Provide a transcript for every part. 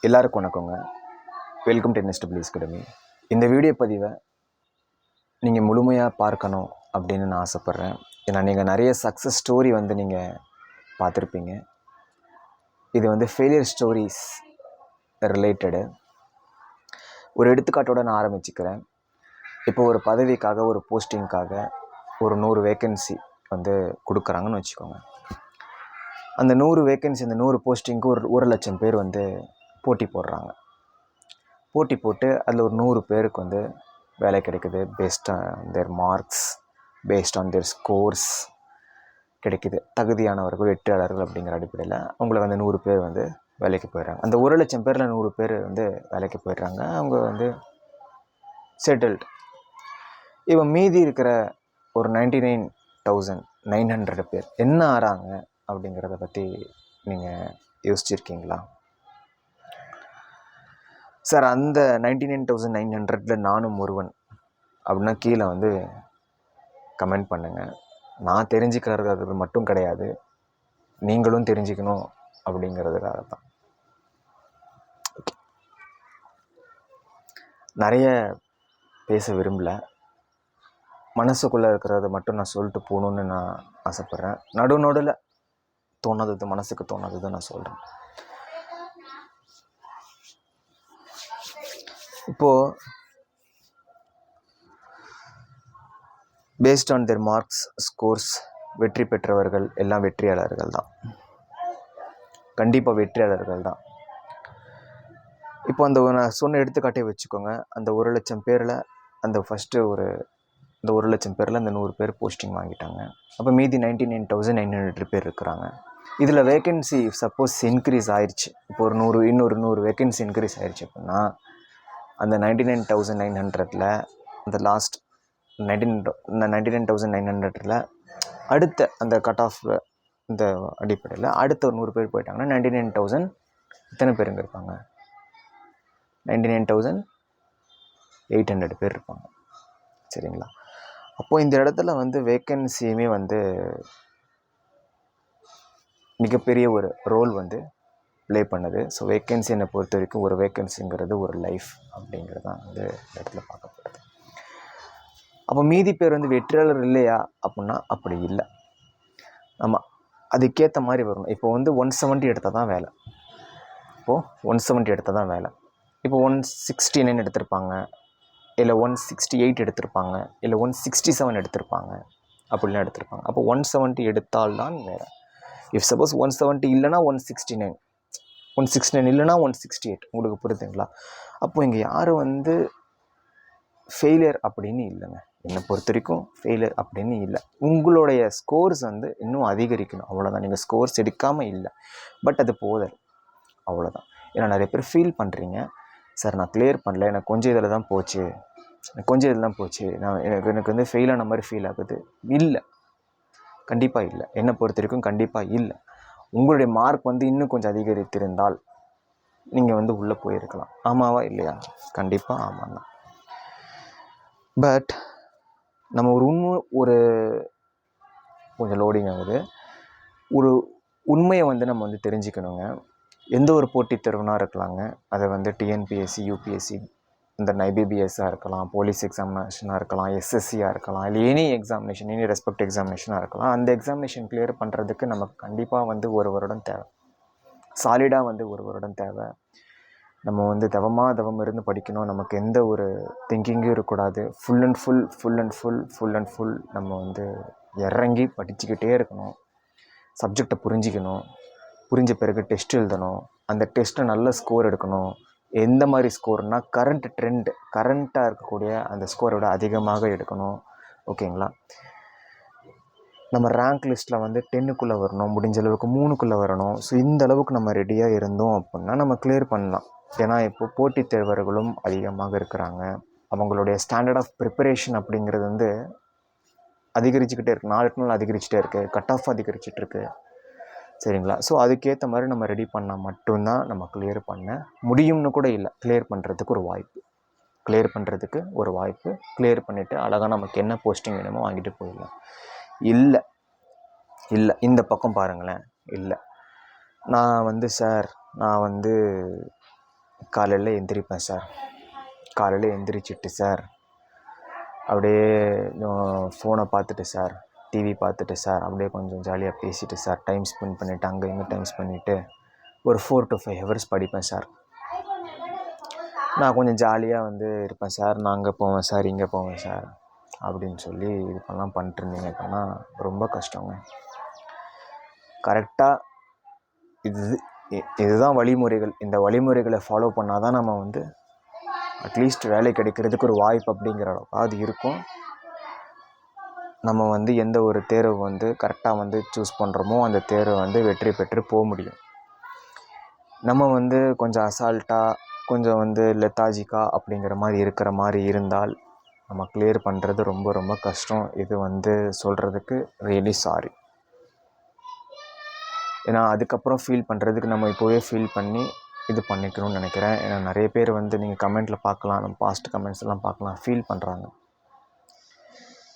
எல்லாருக்கும் வணக்கங்க. Welcome to NSW academy. இந்த வீடியோ பதிவை நீங்கள் முழுமையாக பார்க்கணும் அப்படின்னு நான் ஆசைப்பட்றேன். ஏன்னா நீங்கள் நிறைய சக்ஸஸ் ஸ்டோரி நீங்கள் பார்த்துருப்பீங்க. இது ஃபெயிலியர் ஸ்டோரிஸ் ரிலேட்டடு ஒரு எடுத்துக்காட்டோடு நான் ஆரம்பிச்சுக்கிறேன். இப்போ ஒரு பதவிக்காக, ஒரு போஸ்டிங்காக ஒரு 100 வேக்கன்சி கொடுக்குறாங்கன்னு வச்சுக்கோங்க. அந்த 100 வேக்கன்சி, அந்த 100 போஸ்டிங்க்கு ஒரு லட்சம் பேர் போட்டி போடுறாங்க. போட்டி போட்டு அதில் ஒரு 100 பேருக்கு வேலை கிடைக்குது. Based on their marks, based on their scores கிடைக்குது. தகுதியானவர்கள், வெற்றியாளர்கள் அப்படிங்கிற அடிப்படையில் அவங்களுக்கு அந்த 100 பேர் வேலைக்கு போயிடுறாங்க. அந்த 1 லட்சம் பேரில் 100 பேர் வேலைக்கு போயிடுறாங்க. அவங்க செட்டில்டு. இவன் மீதி இருக்கிற ஒரு 99,900 பேர் என்ன ஆறாங்க அப்படிங்கிறத பற்றி நீங்கள் யோசிச்சிருக்கீங்களா? சார், அந்த 99,900ல் நானும் ஒருவன் அப்படின்னா கீழே கமெண்ட் பண்ணுங்கள். நான் தெரிஞ்சுக்கிறது மட்டும் கிடையாது, நீங்களும் தெரிஞ்சுக்கணும் அப்படிங்கிறதுக்காக தான். நிறைய பேச விரும்பலை. மனசுக்குள்ளே இருக்கிறத மட்டும் நான் சொல்லிட்டு போகணுன்னு நான் ஆசைப்பட்றேன். நடுவில் தோணாதது, மனசுக்கு தோணாதது நான் சொல்கிறேன். இப்போது based on their marks, scores வெற்றி பெற்றவர்கள் எல்லாம் வெற்றியாளர்கள் தான். கண்டிப்பாக வெற்றியாளர்கள் தான். இப்போ நான் சொன்ன எடுத்துக்காட்டே வச்சுக்கோங்க. அந்த 1 லட்சம் பேரில் அந்த 1 லட்சம் பேரில் அந்த 100 பேர் போஸ்டிங் வாங்கிட்டாங்க. அப்போ மீதி 99,900 பேர் இருக்கிறாங்க. இதில் வேக்கன்சி சப்போஸ் இன்க்ரீஸ் ஆயிடுச்சு. இப்போ இன்னொரு 100 வேக்கன்சி இன்க்ரீஸ் ஆயிடுச்சு அப்படின்னா அந்த 99,900ல் அந்த லாஸ்ட் 99,900ல் அடுத்த அந்த கட் ஆஃப் இந்த அடிப்படையில் அடுத்த ஒரு 100 பேர் போயிட்டாங்கன்னா 99,000 எத்தனை பேருங்க இருப்பாங்க? 99,800 பேர் இருப்பாங்க. சரிங்களா? அப்போது இந்த இடத்துல வேக்கன்சியுமே மிகப்பெரிய ஒரு ரோல் ப்ளே பண்ணுது. ஸோ வேக்கன்சி என்னை பொறுத்த வரைக்கும் ஒரு வேக்கன்சிங்கிறது ஒரு லைஃப் அப்படிங்கிறது தான் இந்த இடத்துல பார்க்கப்படுது. அப்போ மீதி பேர் வெற்றியாளர் இல்லையா அப்படின்னா அப்படி இல்லை. நம்ம அதுக்கேற்ற மாதிரி வரணும். இப்போ 170 எடுத்தால் தான் வேலை. இப்போது 170 எடுத்தால் தான் வேலை. இப்போ 169 எடுத்திருப்பாங்க, இல்லை 168 எடுத்திருப்பாங்க, இல்லை 167 எடுத்திருப்பாங்க, அப்படிலாம் எடுத்திருப்பாங்க. அப்போ 170 எடுத்தால்தான் வேலை. இஃப் சப்போஸ் 170 இல்லைனா 169 இல்லைனா 168. உங்களுக்கு புரியுதுங்களா? அப்போது இங்கே யாரும் ஃபெயிலியர் அப்படின்னு இல்லைங்க. என்னை பொறுத்த வரைக்கும் ஃபெயிலியர் அப்படின்னு இல்லை. உங்களுடைய ஸ்கோர்ஸ் இன்னும் அதிகரிக்கணும், அவ்வளோதான். நீங்கள் ஸ்கோர்ஸ் எடுக்காமல் இல்லை, பட் அது போதல், அவ்வளோதான். ஏன்னா நிறைய பேர் ஃபீல் பண்ணுறீங்க, சார் நான் கிளியர் பண்ணல, எனக்கு கொஞ்சம் இதில் தான் போச்சு, எனக்கு ஃபெயிலான மாதிரி ஃபீல் ஆகுது. இல்லை, கண்டிப்பாக இல்லை. என்னை பொறுத்த வரைக்கும் கண்டிப்பாக இல்லை. உங்களுடைய மார்க் இன்னும் கொஞ்சம் அதிகரித்திருந்தால் நீங்கள் உள்ளே போயிருக்கலாம். ஆமாவா இல்லையா? கண்டிப்பாக ஆமாம் தான். பட் நம்ம ஒரு கொஞ்சம் லோடிங் ஆகுது. ஒரு உண்மையை நம்ம தெரிஞ்சுக்கணுங்க. எந்த ஒரு போட்டித் தேர்வுனாக இருக்கலாங்க. அதை TNPSC, UPSC, இந்த IBPSஆக இருக்கலாம், போலீஸ் எக்ஸாமினேஷனாக இருக்கலாம், SSCயாக இருக்கலாம், இல்லை எனி எக்ஸாமினேஷன், எனி ரெஸ்பெக்ட் எக்ஸாமினேஷனாக இருக்கலாம். அந்த எக்ஸாமினேஷன் கிளியர் பண்ணுறதுக்கு நமக்கு கண்டிப்பாக ஒரு வருடம் தேவை. சாலிடாக ஒரு வருடம் தேவை. நம்ம தவம் இருந்து படிக்கணும். நமக்கு எந்த ஒரு திங்கிங்கும் இருக்கக்கூடாது. ஃபுல் அண்ட் ஃபுல் நம்ம இறங்கி படிச்சுக்கிட்டே இருக்கணும். சப்ஜெக்டை புரிஞ்சிக்கணும். புரிஞ்ச பிறகு டெஸ்ட் எழுதணும். அந்த டெஸ்ட்டை நல்ல ஸ்கோர் எடுக்கணும். எந்த மாதிரி ஸ்கோர்னால் கரண்ட்டாக இருக்கக்கூடிய அந்த ஸ்கோரை விட அதிகமாக எடுக்கணும். ஓகேங்களா? நம்ம ரேங்க் லிஸ்ட்டில் 10க்குள்ளே வரணும், முடிஞ்ச அளவுக்கு 3க்குள்ளே வரணும். ஸோ இந்த அளவுக்கு நம்ம ரெடியாக இருந்தோம் அப்படின்னா நம்ம கிளியர் பண்ணலாம். ஏன்னா இப்போ போட்டித் தேர்வர்களும் அதிகமாக இருக்கிறாங்க. அவங்களுடைய ஸ்டாண்டர்ட் ஆஃப் ப்ரிப்பரேஷன் அப்படிங்கிறது அதிகரிச்சுக்கிட்டே இருக்குது. நாளுக்கு நாள் அதிகரிச்சுட்டே இருக்குது. கட் ஆஃப் அதிகரிச்சிட்ருக்கு. சரிங்களா? ஸோ அதுக்கேற்ற மாதிரி நம்ம ரெடி பண்ணால் மட்டும்தான் நம்ம கிளியர் பண்ண முடியும்னு கூட இல்லை. கிளியர் பண்ணுறதுக்கு ஒரு வாய்ப்பு. கிளியர் பண்ணிவிட்டு அழகாக நமக்கு என்ன போஸ்டிங் வேணுமோ வாங்கிட்டு போயிடலாம். இல்லை, இந்த பக்கம் பாருங்களேன். இல்லை, நான் சார் நான் காலையில் எந்திரிப்பேன் சார். காலையில் எந்திரிச்சிட்டு சார் அப்படியே ஃபோனை பார்த்துட்டு சார், டிவி பார்த்துட்டு சார், அப்படியே கொஞ்சம் ஜாலியாக பேசிவிட்டு சார், டைம் ஸ்பெண்ட் பண்ணிவிட்டு அங்கே இங்கே டைம் ஸ்பெண்ட் பண்ணிவிட்டு ஒரு 4 to 5 hours படிப்பேன் சார். நான் கொஞ்சம் ஜாலியாக வந்து இருப்பேன் சார். நான் அங்கே போவேன் சார், இங்கே போவேன் சார் அப்படின்னு சொல்லி இப்போல்லாம் பண்ணிட்டுருந்தீங்க அப்படின்னா ரொம்ப கஷ்டங்க. கரெக்டாக இதுதான் வழிமுறைகள். இந்த வழிமுறைகளை ஃபாலோ பண்ணால் தான் நம்ம வந்து அட்லீஸ்ட் வேலை கிடைக்கிறதுக்கு ஒரு வாய்ப்பு அப்படிங்கிற அளவுக்கு இருக்கும். நம்ம வந்து எந்த ஒரு தேர்வு வந்து கரெக்டாக வந்து சூஸ் பண்ணுறோமோ அந்த தேர்வை வந்து வெற்றி பெற்று போக முடியும். நம்ம வந்து கொஞ்சம் அசால்ட்டாக, கொஞ்சம் வந்து லெத்தாஜிக்காக அப்படிங்கிற மாதிரி இருக்கிற மாதிரி இருந்தால் நம்ம கிளியர் பண்ணுறது ரொம்ப ரொம்ப கஷ்டம். இது வந்து சொல்கிறதுக்கு ரியலி சாரி. ஏன்னா அதுக்கப்புறம் ஃபீல் பண்ணுறதுக்கு நம்ம இப்போவே ஃபீல் பண்ணி இது பண்ணிக்கணும்னு நினைக்கிறேன். ஏன்னா நிறைய பேர் வந்து நீங்கள் கமெண்ட்டில் பார்க்கலாம், நம்ம பாஸ்ட் கமெண்ட்ஸ்லாம் பார்க்கலாம், ஃபீல் பண்ணுறாங்க.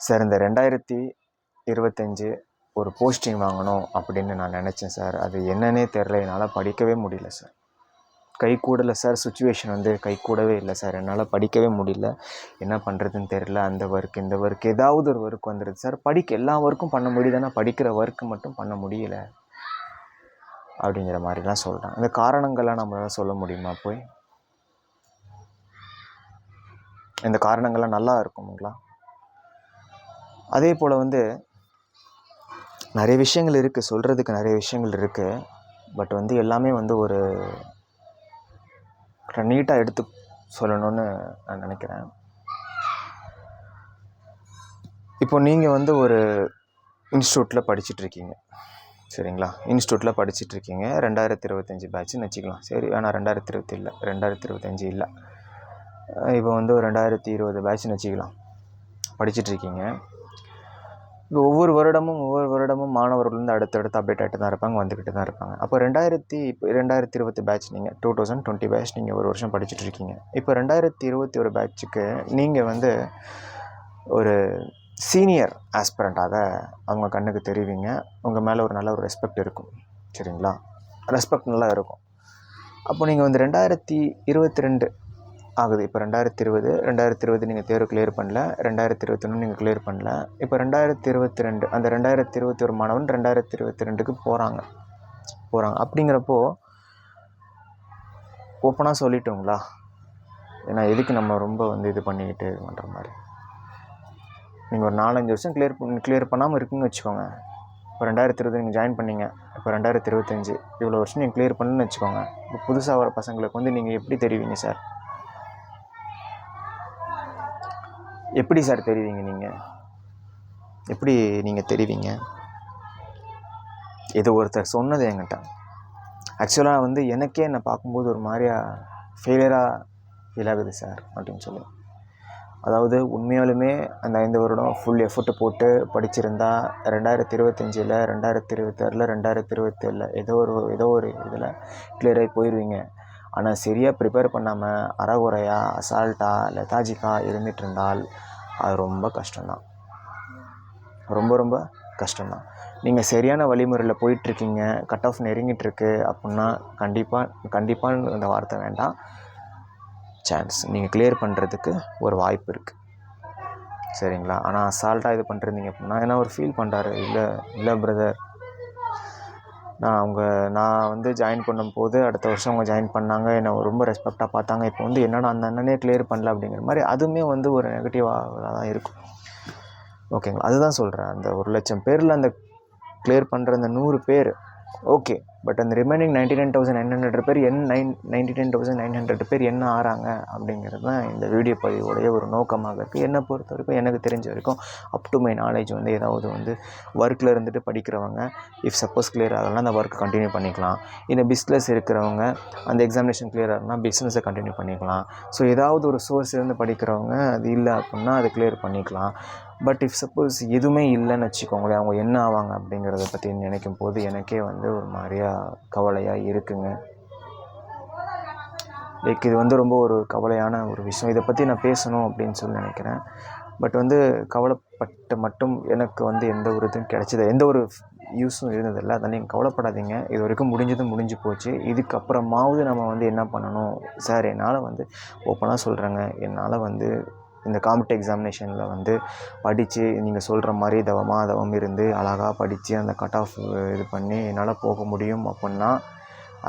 சார் இந்த 2025 ஒரு போஸ்டிங் வாங்கணும் அப்படின்னு நான் நினச்சேன் சார். அது என்னன்னே தெரில, என்னால் படிக்கவே முடியல சார். கை கூடலை சார், சுச்சுவேஷன் வந்து கை கூடவே இல்லை சார். என்னால் படிக்கவே முடியல, என்ன பண்ணுறதுன்னு தெரில. அந்த ஒர்க் இந்த ஒர்க் ஏதாவது ஒரு ஒர்க் வந்துடுது சார். எல்லா ஒர்க்கும் பண்ண முடியுதுன்னா படிக்கிற ஒர்க்கு மட்டும் பண்ண முடியல அப்படிங்கிற மாதிரிலாம் சொல்கிறேன். இந்த காரணங்கள்லாம் நம்மளால் சொல்ல முடியுமா போய்? இந்த காரணங்கள்லாம் நல்லா இருக்குங்களா? அதே போல் வந்து நிறைய விஷயங்கள் இருக்குது, சொல்கிறதுக்கு நிறைய விஷயங்கள் இருக்குது. பட் வந்து எல்லாமே வந்து ஒரு நீட்டாக எடுத்து சொல்லணும்னு நான் நினைக்கிறேன். இப்போ நீங்கள் வந்து ஒரு இன்ஸ்டியூட்டில் படிச்சுட்ருக்கீங்க, சரிங்களா? இன்ஸ்டியூட்டில் படிச்சுட்ருக்கீங்க, 2025 பேட்சுன்னு வச்சுக்கலாம். சரி வேணாம், 2025 இல்லை, இப்போ வந்து ஒரு 2020 பேட்சுன்னு வச்சுக்கலாம். படிச்சுட்ருக்கீங்க. இப்போ ஒவ்வொரு வருடமும் மாணவர்கள் வந்து அடுத்தடுத்து அப்டேட் ஆகிட்டு தான் இருப்பாங்க, வந்துக்கிட்டு தான் இருப்பாங்க. அப்போ 2020 பேட்ச், நீங்கள் 2020 பேட்ச் நீங்கள் ஒரு வருஷம் படிச்சுட்ருக்கீங்க. இப்போ 2021 பேட்சுக்கு நீங்கள் வந்து ஒரு சீனியர் ஆஸ்பிரண்ட்டாக அவங்க கண்ணுக்கு தெரிவிங்க. உங்கள் மேலே ஒரு நல்ல ஒரு ரெஸ்பெக்ட் இருக்கும், சரிங்களா? ரெஸ்பெக்ட் நல்லா இருக்கும். அப்போ நீங்கள் வந்து 2022 ஆகுது. இப்போ 2020 நீங்கள் தேர்வு கிளியர் பண்ணல, 2021 நீங்கள் கிளியர் பண்ணல. இப்போ 2022 அந்த 2021 மாணவன் 2022க்கு போகிறாங்க. அப்படிங்கிறப்போ ஓப்பனாக சொல்லிட்டோங்களா? ஏன்னா எதுக்கு நம்ம ரொம்ப வந்து இது பண்ணிக்கிட்டு பண்ணுற மாதிரி. நீங்கள் ஒரு 4-5 வருஷம் கிளியர் பண்ணாமல் இருக்குன்னு வச்சுக்கோங்க. இப்போ 2020 நீங்கள் ஜாயின் பண்ணீங்க, இப்போ 2025 இவ்வளோ வருஷம் நீங்கள் கிளியர் பண்ணுன்னு வச்சுக்கோங்க. இப்போ புதுசாக வர பசங்களுக்கு வந்து நீங்கள் எப்படி தெரிவிங்க சார்? எப்படி சார் தெரிவிங்க? எப்படி நீங்கள் தெரிவிங்க? இது ஒருத்தர் சொன்னது என்கிட்ட. ஆக்சுவலாக வந்து எனக்கே என்னை பார்க்கும்போது ஒரு மாதிரியா ஃபெயிலியராக ஃபீல் ஆகுது சார் அப்படின்னு சொல்லி. அதாவது உண்மையாலுமே அந்த 5 வருடம் ஃபுல் எஃபர்ட்டு போட்டு படிச்சிருந்தா 2025 2026 2027 ஏதோ ஒரு இதில் கிளியராகி போயிடுவீங்க. ஆனால் சரியாக ப்ரிப்பேர் பண்ணாமல் அறகுறையாக அசால்ட்டாக லெத்தாஜிக்காக இருந்துகிட்டு இருந்தால் அது ரொம்ப கஷ்டம்தான், ரொம்ப கஷ்டம்தான். நீங்கள் சரியான வழிமுறையில் போயிட்டுருக்கீங்க, கட் ஆஃப் நெருங்கிட்டுருக்கு அப்படின்னா கண்டிப்பாக இந்த வார்த்தை வேண்டாம். சான்ஸ் நீங்கள் கிளியர் பண்ணுறதுக்கு ஒரு வாய்ப்பு இருக்குது, சரிங்களா? ஆனால் அசால்ட்டாக இது பண்ணுறீங்க அப்படின்னா, ஏன்னா அவர் ஃபீல் பண்ணுறாரு, இல்லை பிரதர், நான் வந்து ஜாயின் பண்ணும்போது அடுத்த வருஷம் அவங்க ஜாயின் பண்ணாங்க, என்னை ரொம்ப ரெஸ்பெக்டாக பார்த்தாங்க. இப்போ வந்து என்னடா அந்த அண்ணனே கிளியர் பண்ணல அப்படிங்கிற மாதிரி அதுவுமே வந்து ஒரு நெகட்டிவாக தான் இருக்கும், ஓகேங்களா? அதுதான் சொல்கிறேன். அந்த 1,00,000 பேரில் அந்த கிளியர் பண்ணுற அந்த 100 பேர் ஓகே. பட் அந்த ரிமைனிங் 99,900 பேர் 99,900 பேர் என்ன ஆகிறாங்க அப்படிங்கிறது தான் இந்த வீடியோ பதிவோடைய ஒரு நோக்கமாக இருக்குது. என்னை பொறுத்த வரைக்கும், எனக்கு தெரிஞ்ச வரைக்கும் அப் டு மை நாலேஜ் வந்து ஏதாவது வந்து ஒர்க்கில் இருந்துட்டு படிக்கிறவங்க இஃப் சப்போஸ் கிளியர் ஆகலாம் அந்த ஒர்க் கண்டினியூ பண்ணிக்கலாம். இந்த பிஸ்னஸ் இருக்கிறவங்க அந்த எக்ஸாமினேஷன் கிளியர் ஆகணும்னா பிஸ்னஸை கண்டினியூ பண்ணிக்கலாம். ஸோ ஏதாவது ஒரு சோர்ஸ் இருந்து படிக்கிறவங்க அது இல்லை அப்படின்னா அதை கிளியர் பண்ணிக்கலாம். பட் இஃப் சப்போஸ் எதுவுமே இல்லைன்னு வச்சுக்கோங்களேன், அவங்க என்ன ஆவாங்க அப்படிங்கிறத பற்றி நினைக்கும் போது எனக்கே வந்து ஒரு மாதிரியா கவலையாக இருக்குங்க. லைக் இது வந்து ரொம்ப ஒரு கவலையான ஒரு விஷயம். இதை பற்றி நான் பேசணும் அப்படின்னு சொல்லி நினைக்கிறேன். பட் வந்து கவலைப்பட்டு மட்டும் எனக்கு வந்து எந்த ஒரு இதுவும் கிடைச்சது, எந்த ஒரு யூஸும் இருந்ததில்லை. அதை நீங்கள் கவலைப்படாதீங்க. இது வரைக்கும் முடிஞ்சு போச்சு. இதுக்கப்புறமாவது நம்ம வந்து என்ன பண்ணணும் சார், என்னால் வந்து ஓப்பனாக சொல்கிறேங்க, என்னால் வந்து இந்த காம்படிட்டிவ் எக்ஸாமினேஷனில் வந்து படித்து நீங்கள் சொல்கிற மாதிரி தவம் இருந்து அழகாக படித்து அந்த கட் ஆஃப் இது பண்ணி என்னால் போக முடியும் அப்படின்னா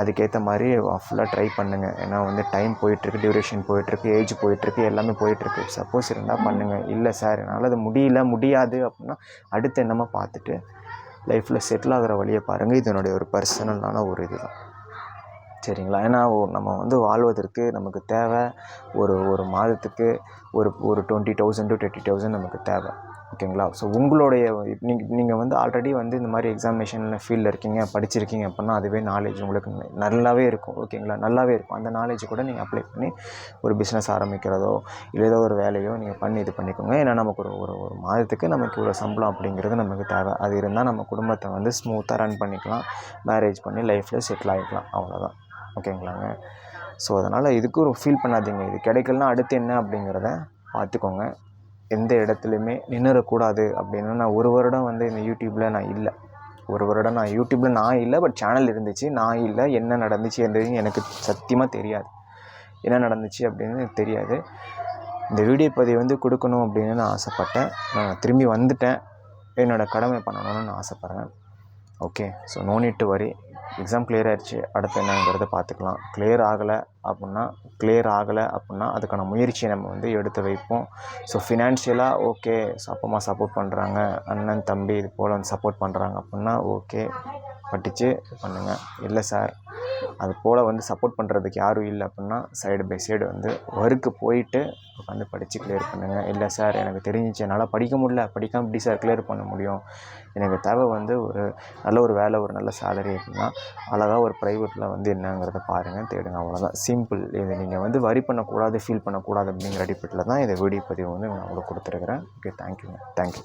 அதுக்கேற்ற மாதிரி ஃபுல்லாக ட்ரை பண்ணுங்கள். ஏன்னா வந்து டைம் போயிட்டுருக்கு, டியூரேஷன் போயிட்டுருக்கு, ஏஜ் போயிட்டுருக்கு, எல்லாமே போயிட்டுருக்கு. சப்போஸ் இருந்தால் பண்ணுங்கள். இல்லை சார் என்னால் அது முடியாது அப்படின்னா அடுத்து என்னமோ பார்த்துட்டு லைஃப்பில் செட்டில் ஆகிற வழியை பாருங்கள். இது என்னுடைய ஒரு பர்சனலான ஒரு இது தான், சரிங்களா? ஏன்னா நம்ம வந்து வாழ்வதற்கு நமக்கு தேவை ஒரு மாதத்துக்கு ஒரு 20,000 to 30,000 நமக்கு தேவை, ஓகேங்களா? ஸோ உங்களுடைய நீங்கள் வந்து ஆல்ரெடி வந்து இந்த மாதிரி எக்ஸாமினேஷனில் ஃபீல்டில் இருக்கீங்க, படிச்சிருக்கீங்க அப்படின்னா அதுவே நாலேஜ் உங்களுக்கு நல்லாவே இருக்கும், ஓகேங்களா? நல்லாவே இருக்கும். அந்த நாலேஜ் கூட நீங்கள் அப்ளை பண்ணி ஒரு பிஸ்னஸ் ஆரம்பிக்கிறதோ இல்லை ஏதோ ஒரு வேலையோ நீங்கள் பண்ணி இது பண்ணிக்கோங்க. ஏன்னா நமக்கு ஒரு மாதத்துக்கு நமக்கு ஒரு சம்பளம் அப்படிங்கிறது நமக்கு தேவை. அது இருந்தால் நம்ம குடும்பத்தை வந்து ஸ்மூத்தாக ரன் பண்ணிக்கலாம், மேரேஜ் பண்ணி லைஃப்பில் செட்டில் ஆகிக்கலாம், அவ்வளோதான், ஓகேங்களாங்க? ஸோ அதனால் இதுக்கு ஒரு ஃபீல் பண்ணாதீங்க. இது கிடைக்கலனா அடுத்து என்ன அப்படிங்கிறத பார்த்துக்கோங்க. எந்த இடத்துலையுமே நின்றுடக்கூடாது அப்படின்னு நான் ஒரு வருடம் வந்து இந்த யூடியூப்பில் நான் இல்லை. ஒரு வருடம் நான் யூடியூப்பில் இல்லை, பட் சேனல் இருந்துச்சு, நான் இல்லை. என்ன நடந்துச்சு என்றது எனக்கு சத்தியமாக தெரியாது. என்ன நடந்துச்சு அப்படின்னு எனக்கு தெரியாது. இந்த வீடியோ பதிவு வந்து கொடுக்கணும் அப்படின்னு நான் ஆசைப்பட்டேன். நான் திரும்பி வந்துட்டேன். என்னோடய கடமை பண்ணணும்னு நான் ஆசைப்பட்றேன். Okay, so no need to worry. Exam clear ஆகிடுச்சு, அடுத்து என்னங்கிறத பார்த்துக்கலாம். கிளியர் ஆகலை அப்படின்னா அதுக்கான முயற்சியை நம்ம வந்து எடுத்து வைப்போம். ஸோ ஃபினான்ஷியலாக ஓகே, அப்பா அம்மா சப்போர்ட் பண்ணுறாங்க, அண்ணன் தம்பி இது போல் வந்து சப்போர்ட் பண்ணுறாங்க அப்படின்னா ஓகே, படித்து பண்ணுங்கள். இல்லை சார் அது போல் வந்து சப்போர்ட் பண்ணுறதுக்கு யாரும் இல்லை அப்படின்னா சைடு பை சைடு வந்து ஒர்க்கு போயிட்டு உட்காந்து படித்து கிளியர் பண்ணுங்கள். இல்லை சார் எனக்கு தெரிஞ்சிச்சு, என்னால் படிக்க முடியல, படிக்காமல் எப்படி சார் கிளியர் பண்ண முடியும், எனக்கு தேவை வந்து ஒரு நல்ல ஒரு வேலை, ஒரு நல்ல சேலரி அப்படின்னா அழகாக ஒரு ப்ரைவேட்டில் வந்து என்னங்கிறத பாருங்கள், தேடுங்க, அவ்வளோதான், சிம்பிள். இது நீங்கள் வந்து வரி பண்ணக்கூடாது, ஃபீல் பண்ணக்கூடாது அப்படிங்கிற அடிப்படையில் தான் இந்த வீடியோ பதிவு வந்து நான் உங்களுக்கு கொடுத்துருக்குறேன். ஓகே, தேங்க்யூங்க, தேங்க்யூ.